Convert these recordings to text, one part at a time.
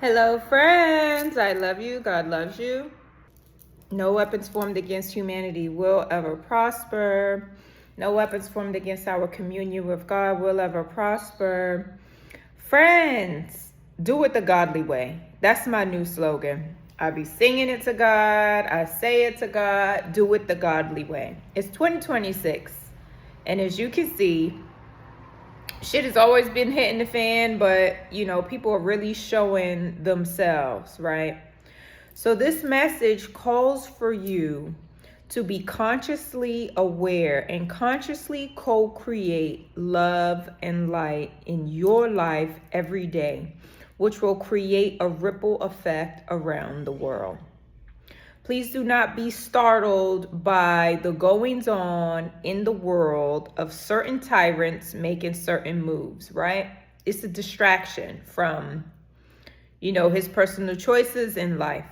Hello, friends. I love you. God loves you. No weapons formed against humanity will ever prosper. No weapons formed against our communion with God will ever prosper. Friends, do it the godly way. That's my new slogan. I be singing it to God. I say it to God. Do it the godly way. It's 2026. And as you can see, shit has always been hitting the fan, but people are really showing themselves, right? So this message calls for you to be consciously aware and consciously co-create love and light in your life every day, which will create a ripple effect around the world. Please do not be startled by the goings on in the world of certain tyrants making certain moves, right? It's a distraction from, his personal choices in life.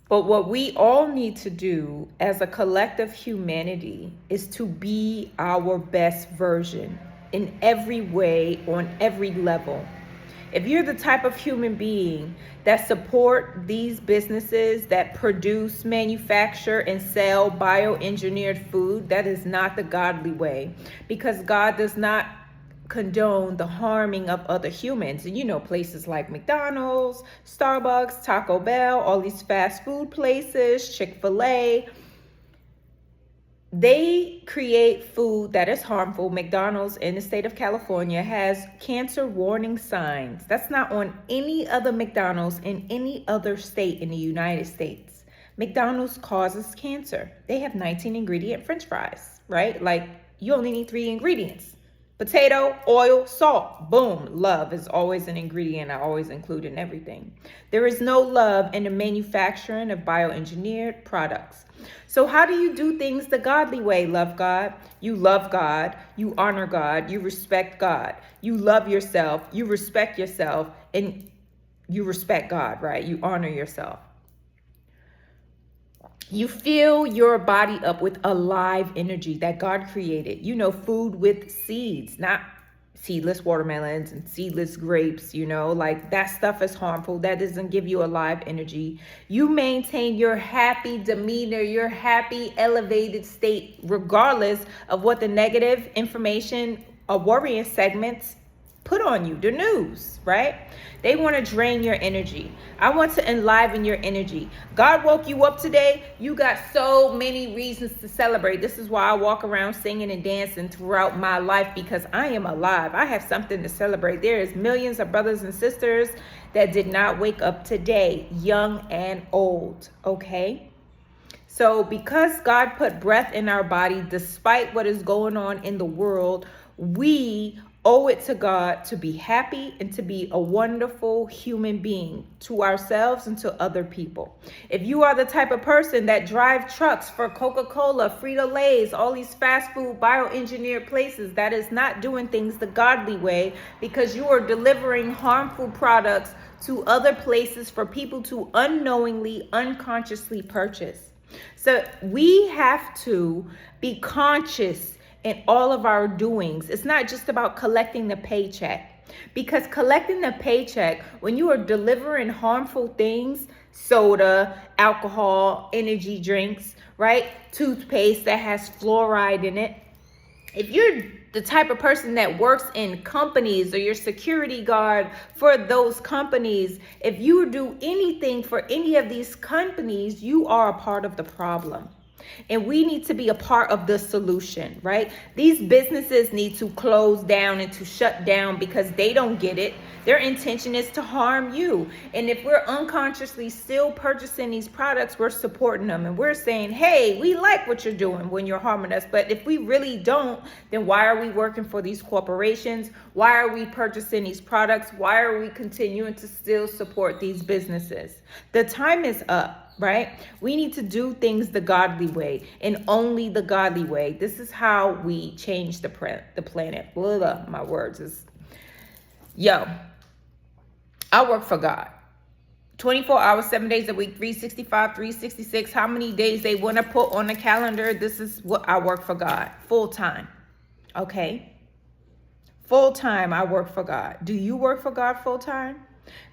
But what we all need to do as a collective humanity is to be our best version in every way, on every level. If you're the type of human being that support these businesses that produce, manufacture, and sell bioengineered food, that is not the godly way, because God does not condone the harming of other humans. And places like McDonald's, Starbucks, Taco Bell, all these fast food places, Chick-fil-A, they create food that is harmful. McDonald's in the state of California has cancer warning signs. That's not on any other McDonald's in any other state in the United States. McDonald's causes cancer. They have 19 ingredient French fries, right? Like, you only need 3 ingredients. Potato, oil, salt. Boom. Love is always an ingredient I always include in everything. There is no love in the manufacturing of bioengineered products. So how do you do things the godly way? Love God. You love God. You honor God. You respect God. You love yourself. You respect yourself. And you respect God, right? You honor yourself. You fill your body up with alive energy that God created. Food with seeds, not seedless watermelons and seedless grapes. Like, that stuff is harmful. That doesn't give you alive energy. You maintain your happy demeanor, your happy, elevated state, regardless of what the negative information or worrying segments put on you, the news, right? They want to drain your energy. I want to enliven your energy. God woke you up today. You got so many reasons to celebrate. This is why I walk around singing and dancing throughout my life, because I am alive. I have something to celebrate. There is millions of brothers and sisters that did not wake up today, young and old, okay? So because God put breath in our body, despite what is going on in the world, we owe it to God to be happy and to be a wonderful human being to ourselves and to other people. If you are the type of person that drive trucks for Coca-Cola, Frito-Lay's, all these fast food, bioengineered places, that is not doing things the godly way, because you are delivering harmful products to other places for people to unknowingly, unconsciously purchase. So we have to be conscious in all of our doings. It's not just about collecting the paycheck, because collecting the paycheck, when you are delivering harmful things, soda, alcohol, energy drinks, right? Toothpaste that has fluoride in it. If you're the type of person that works in companies, or your security guard for those companies, if you do anything for any of these companies, you are a part of the problem. And we need to be a part of the solution, right? These businesses need to close down and to shut down because they don't get it. Their intention is to harm you. And if we're unconsciously still purchasing these products, we're supporting them. And we're saying, hey, we like what you're doing when you're harming us. But if we really don't, then why are we working for these corporations? Why are we purchasing these products? Why are we continuing to still support these businesses? The time is up. Right? We need to do things the godly way, and only the godly way. This is how we change the planet. Blah, my words is, I work for God. 24 hours, 7 days a week, 365, 366. How many days they want to put on the calendar? This is what I work for God. Full time. Okay? Full time, I work for God. Do you work for God full time?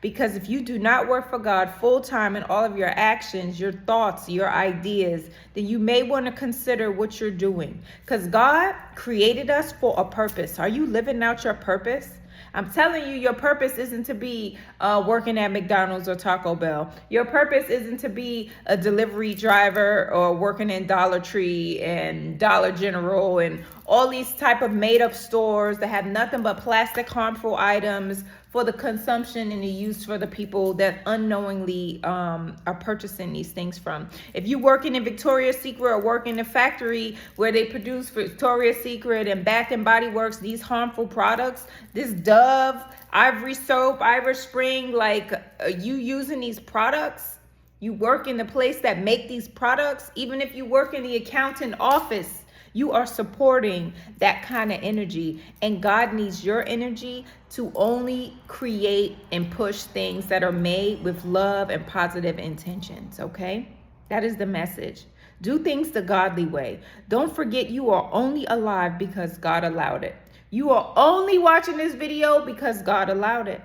Because if you do not work for God full time in all of your actions, your thoughts, your ideas, then you may want to consider what you're doing. Because God created us for a purpose. Are you living out your purpose? I'm telling you, your purpose isn't to be working at McDonald's or Taco Bell. Your purpose isn't to be a delivery driver or working in Dollar Tree and Dollar General and all these type of made up stores that have nothing but plastic harmful items for the consumption and the use for the people that unknowingly are purchasing these things from. If you working in Victoria's Secret or work in a factory where they produce Victoria's Secret and Bath and Body Works, these harmful products, this Dove, Ivory Soap, Irish Spring, like you using these products, you work in the place that make these products, even if you work in the accountant office, you are supporting that kind of energy. And God needs your energy to only create and push things that are made with love and positive intentions, okay? That is the message. Do things the godly way. Don't forget you are only alive because God allowed it. You are only watching this video because God allowed it.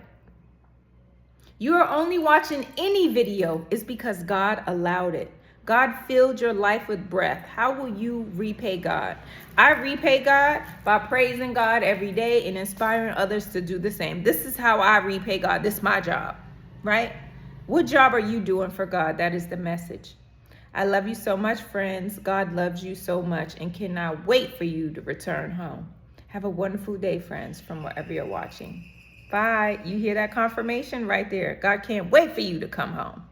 You are only watching any video is because God allowed it. God filled your life with breath. How will you repay God? I repay God by praising God every day and inspiring others to do the same. This is how I repay God. This is my job, right? What job are you doing for God? That is the message. I love you so much, friends. God loves you so much and cannot wait for you to return home. Have a wonderful day, friends, from wherever you're watching. Bye. You hear that confirmation right there? God can't wait for you to come home.